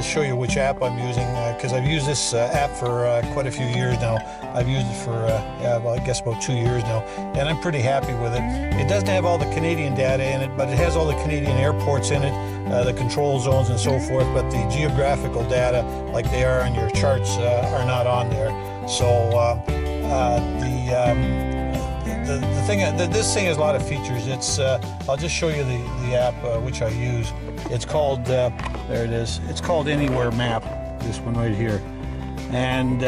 show you which app I'm using, because I've used this app for quite a few years now. I've used it for, well, I guess about 2 years now, and I'm pretty happy with it. It doesn't have all the Canadian data in it, but it has all the Canadian airports in it, the control zones and so forth, but the geographical data, like they are on your charts, are not on there. So the thing, this thing has a lot of features. It's I'll just show you the app which I use. It's called there it is. It's called Anywhere Map. This one right here, and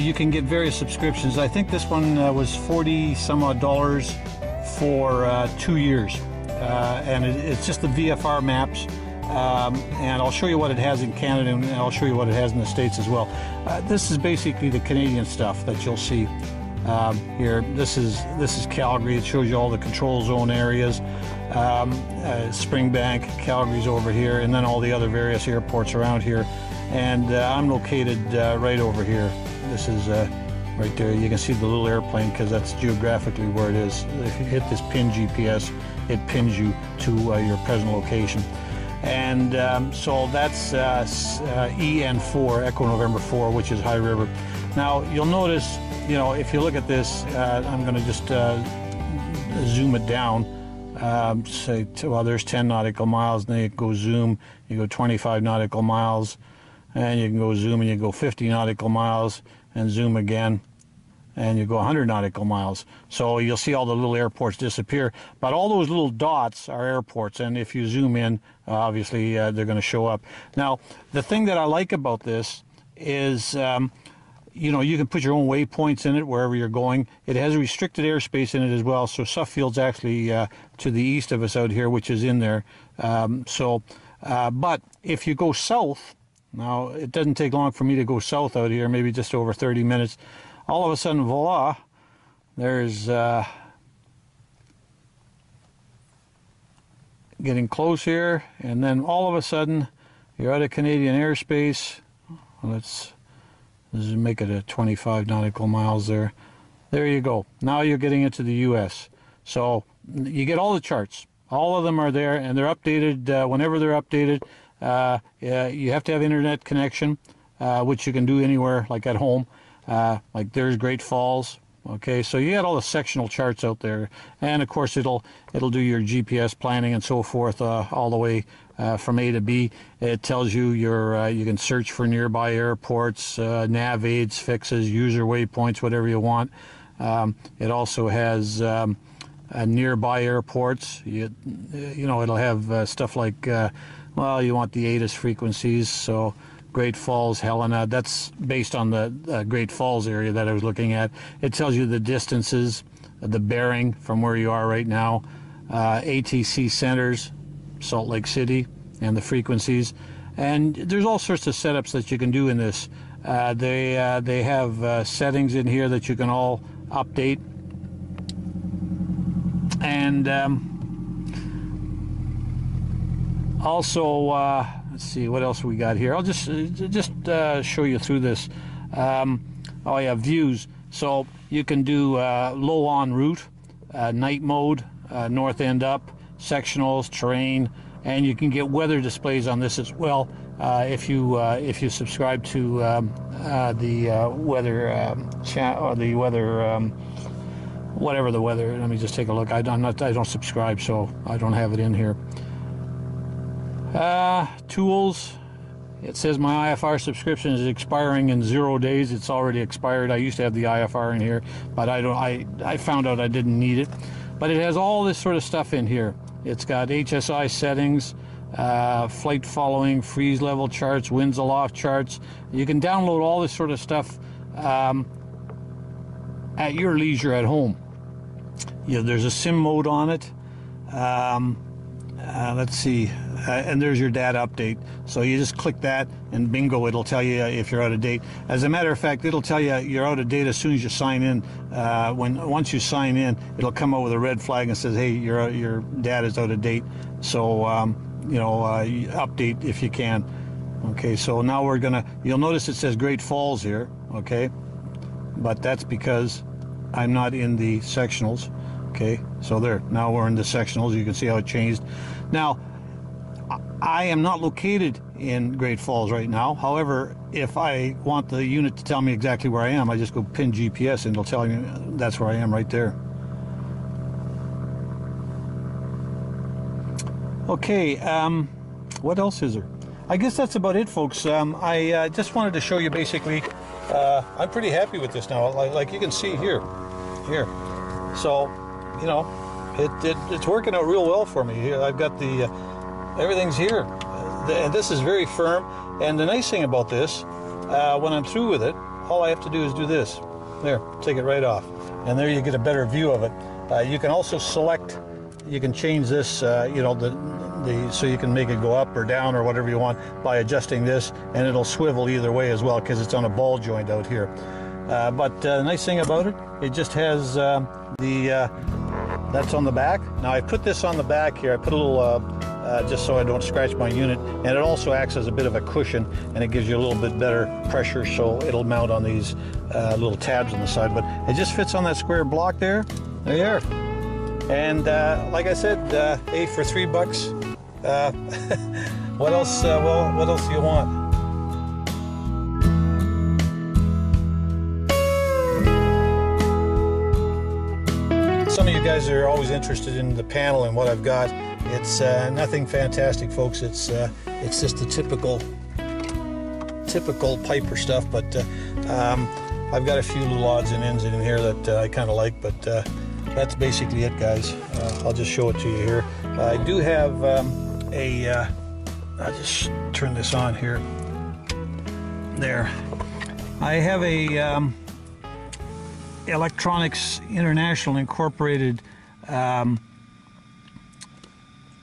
you can get various subscriptions. I think this one was $40 some odd for 2 years, and it's just the VFR maps. And I'll show you what it has in Canada, and I'll show you what it has in the States as well. This is basically the Canadian stuff that you'll see here. This is Calgary. It shows you all the control zone areas. Springbank, Calgary's over here, and then all the other various airports around here. And I'm located right over here. This is right there. You can see the little airplane because that's geographically where it is. If you hit this pin GPS, it pins you to your present location. And so that's EN4, Echo November 4, which is High River. Now you'll notice, you know, if you look at this, I'm going to just zoom it down. Say, well, there's 10 nautical miles, and then you go zoom, you go 25 nautical miles, and you can go zoom, and you go 50 nautical miles, and zoom again, and you go 100 nautical miles. So you'll see all the little airports disappear, but all those little dots are airports, and if you zoom in, obviously they're going to show up. Now, the thing that I like about this is, you know, you can put your own waypoints in it wherever you're going. It has restricted airspace in it as well, so Suffield's actually to the east of us out here, which is in there. But if you go south, now it doesn't take long for me to go south out here, maybe just over 30 minutes. All of a sudden, voila, there's getting close here, and then all of a sudden you're out of Canadian airspace. Let's make it a 25 nautical miles there. There you go. Now you're getting into the U.S. So you get all the charts. All of them are there, and they're updated whenever they're updated. You have to have internet connection, which you can do anywhere, like at home. Like there's Great Falls. Okay, so you got all the sectional charts out there, and of course it'll do your GPS planning and so forth all the way from A to B. It tells you you can search for nearby airports, nav aids, fixes, user waypoints, whatever you want. It also has nearby airports. You know, it'll have stuff like, well, you want the ATIS frequencies, so Great Falls, Helena, that's based on the Great Falls area that I was looking at. It tells you the distances, the bearing from where you are right now, ATC centers, Salt Lake City, and the frequencies. And there's all sorts of setups that you can do in this. They have settings in here that you can all update. And also, let's see what else we got here. I'll just show you through this. Oh yeah, views. So you can do low en route, night mode, north end up, sectionals, terrain, and you can get weather displays on this as well if you subscribe to the weather chat or the weather whatever the weather. Let me just take a look. I don't subscribe, so I don't have it in here. Tools. It says my IFR subscription is expiring in 0 days. It's already expired. I used to have the IFR in here, but I found out I didn't need it. But it has all this sort of stuff in here. It's got HSI settings, flight following, freeze level charts, winds aloft charts. You can download all this sort of stuff at your leisure at home. There's a sim mode on it. Let's see, and there's your data update. So you just click that, and bingo, it'll tell you if you're out of date. As a matter of fact, it'll tell you you're out of date as soon as you sign in. Once you sign in, it'll come out with a red flag and says, "Hey, your data's out of date." So update if you can. Okay, so now you'll notice it says Great Falls here. Okay, but that's because I'm not in the sectionals. Okay, so there, now we're in the sectionals. You can see how it changed. Now, I am not located in Great Falls right now. However, if I want the unit to tell me exactly where I am, I just go pin GPS and it'll tell me that's where I am right there. Okay, what else is there? I guess that's about it, folks. I just wanted to show you basically, I'm pretty happy with this now. Like you can see here. So, you know, it's working out real well for me. Here, I've got the, everything's here. And this is very firm. And the nice thing about this, when I'm through with it, all I have to do is do this. There, take it right off. And there you get a better view of it. You can also select, you can change this, you know, so you can make it go up or down or whatever you want by adjusting this, and it'll swivel either way as well because it's on a ball joint out here. But the nice thing about it, it just has that's on the back. Now I put this on the back here. I put a little, just so I don't scratch my unit, and it also acts as a bit of a cushion, and it gives you a little bit better pressure, so it'll mount on these little tabs on the side. But it just fits on that square block there. There you are. And like I said, hey, for $3, what else? Well, what else do you want? Some of you guys are always interested in the panel and what I've got. It's nothing fantastic, folks. It's just the typical Piper stuff. But I've got a few little odds and ends in here that I kind of like. But that's basically it, guys. I'll just show it to you here. I do have I'll just turn this on here. There. I have a Electronics International Incorporated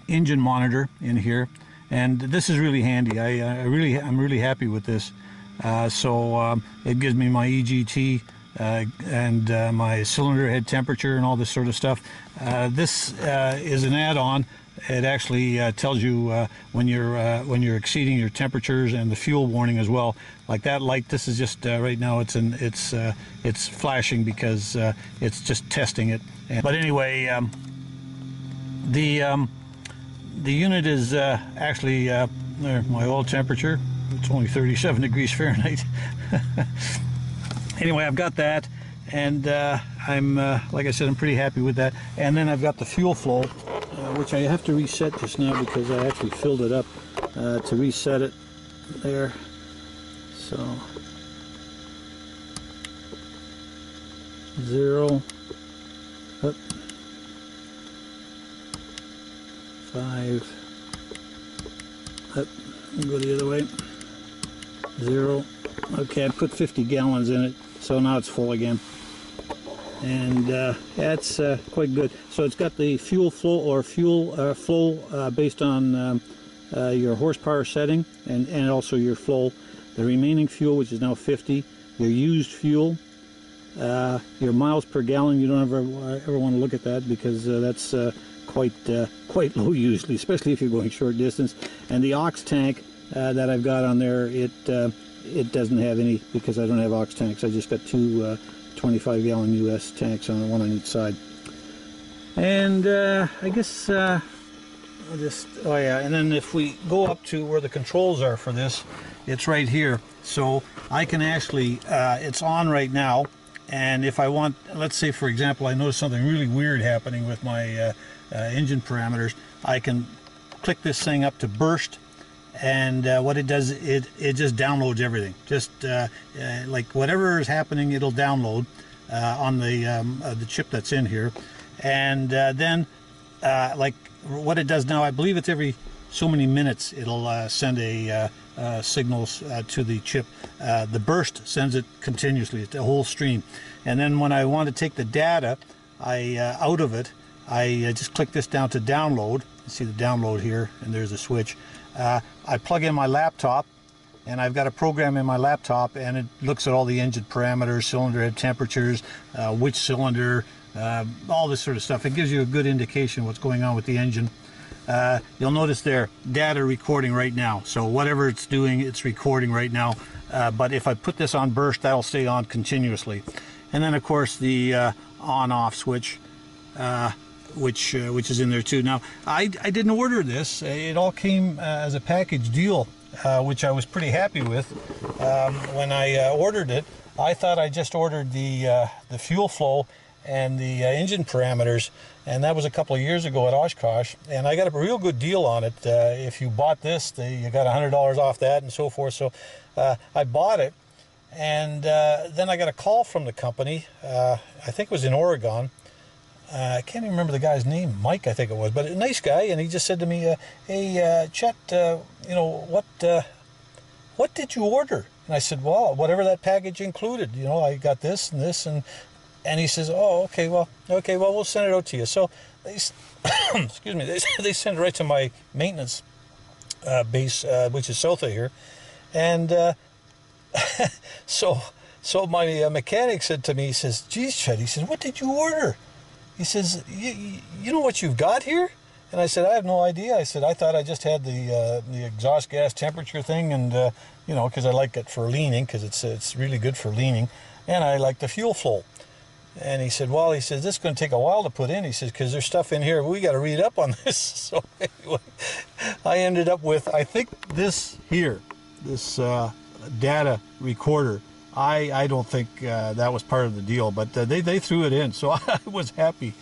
engine monitor in here, and this is really handy. I'm really happy with this. So it gives me my EGT and my cylinder head temperature and all this sort of stuff. This is an add-on. It actually tells you when you're exceeding your temperatures, and the fuel warning as well. Like that light, this is just right now it's flashing because it's just testing it. But anyway, the unit is actually there. My oil temperature, it's only 37 degrees Fahrenheit. Anyway, I've got that, and I'm like I said, I'm pretty happy with that. And then I've got the fuel flow, which I have to reset just now because I actually filled it up to reset it there. So 0 up 5 up, go the other way, 0. Okay, I put 50 gallons in it, so now it's full again. And that's quite good. So it's got the fuel flow or fuel flow based on your horsepower setting, and also your flow. The remaining fuel, which is now 50. Your used fuel, your miles per gallon. You don't ever want to look at that because that's quite low usually, especially if you're going short distance. And the ox tank that I've got on there, it doesn't have any because I don't have ox tanks. I just got two 25-gallon US tanks on one on each side. And I guess I'll just, oh yeah, and then if we go up to where the controls are for this, it's right here. So I can actually, it's on right now, and if I want, let's say for example, I notice something really weird happening with my engine parameters, I can click this thing up to burst, and what it does, it just downloads everything. Just like whatever is happening, it'll download on the chip that's in here. And then like what it does now, I believe it's every so many minutes it'll send a signals to the chip. The burst sends it continuously, it's a whole stream. And then when I want to take the data out of it, I just click this down to download. You see the download here, and there's a switch. I plug in my laptop, and I've got a program in my laptop, and it looks at all the engine parameters, cylinder head temperatures, which cylinder, all this sort of stuff. It gives you a good indication what's going on with the engine. You'll notice there, data recording right now. So whatever it's doing, it's recording right now. But if I put this on burst, that'll stay on continuously. And then of course the on-off switch. which is in there too. Now, I didn't order this. It all came as a package deal, which I was pretty happy with. When I ordered it, I thought I just ordered the fuel flow and the engine parameters, and that was a couple of years ago at Oshkosh, and I got a real good deal on it. If you bought this, you got $100 off that and so forth. So I bought it, and then I got a call from the company. I think it was in Oregon. I can't even remember the guy's name, Mike I think it was, but a nice guy, and he just said to me, hey, Chet, you know, what did you order? And I said, well, whatever that package included, you know, I got this and this, and he says, oh, okay, well, we'll send it out to you. So they, excuse me, they sent it right to my maintenance base, which is south of here, and so my mechanic said to me, he says, geez, Chet, he says, what did you order? He says, you know what you've got here? And I said, I have no idea. I said, I thought I just had the exhaust gas temperature thing, and you know, because I like it for leaning, because it's really good for leaning, and I like the fuel flow. And he said, well, he says, this is going to take a while to put in. He says, because there's stuff in here, we got to read up on this. So anyway, I ended up with, I think this here, this data recorder. I don't think that was part of the deal, but they threw it in, so I was happy.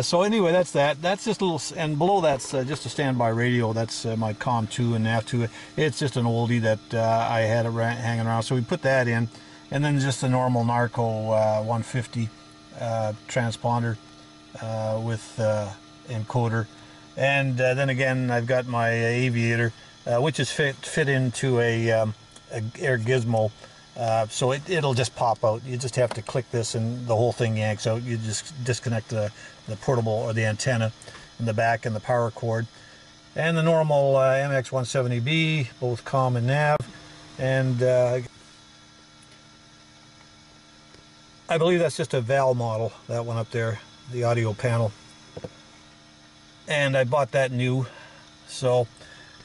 So anyway, that's that. That's just a little, and below that's just a standby radio. That's my COM2 and NAV2. It's just an oldie that I had hanging around, so we put that in. And then just a normal Narco 150 transponder with encoder. And then again, I've got my aviator, which is fit into a Air Gizmo. So it'll just pop out. You just have to click this and the whole thing yanks out. You just disconnect the portable or the antenna in the back and the power cord. And the normal MX170B, both COM and NAV. And I believe that's just a VAL model, that one up there, the audio panel. And I bought that new. So,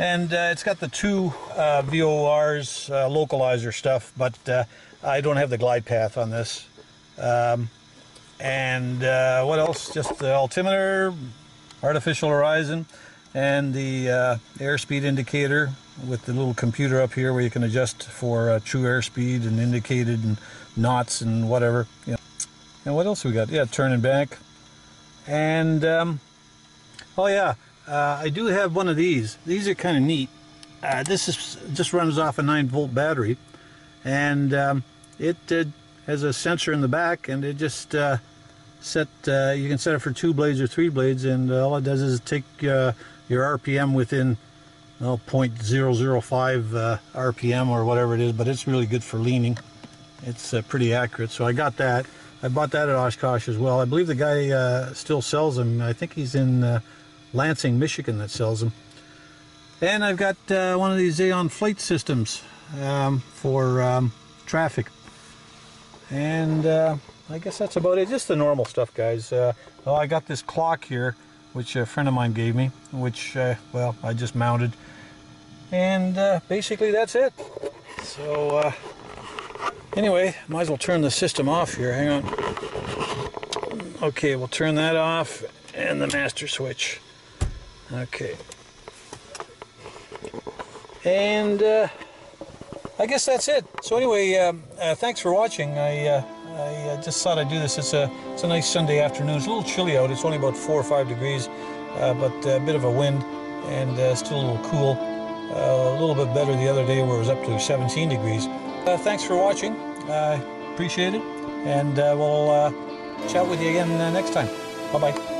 and it's got the two VORs, localizer stuff, but I don't have the glide path on this. And what else? Just the altimeter, artificial horizon, and the airspeed indicator with the little computer up here where you can adjust for true airspeed and indicated and knots and whatever. You know. And what else we got? Yeah, turning back. And oh yeah, I do have one of these. These are kind of neat. This is just runs off a 9-volt battery, and it has a sensor in the back, and it just you can set it for 2 blades or 3 blades, and all it does is take your RPM within 0.005 RPM or whatever it is, but it's really good for leaning. It's pretty accurate, so I got that. I bought that at Oshkosh as well. I believe the guy still sells them. I think he's in Lansing, Michigan, that sells them. And I've got one of these Xeon flight systems for traffic. And I guess that's about it. Just the normal stuff, guys. Well, I got this clock here, which a friend of mine gave me, which, well, I just mounted. And basically that's it. So anyway, might as well turn the system off here. Hang on. Okay, we'll turn that off, and the master switch. Okay. And I guess that's it. So anyway, thanks for watching. I just thought I'd do this. It's a nice Sunday afternoon. It's a little chilly out. It's only about 4 or 5 degrees, but a bit of a wind, and still a little cool. A little bit better the other day where it was up to 17 degrees. Thanks for watching. I appreciate it, and we'll chat with you again next time. Bye-bye.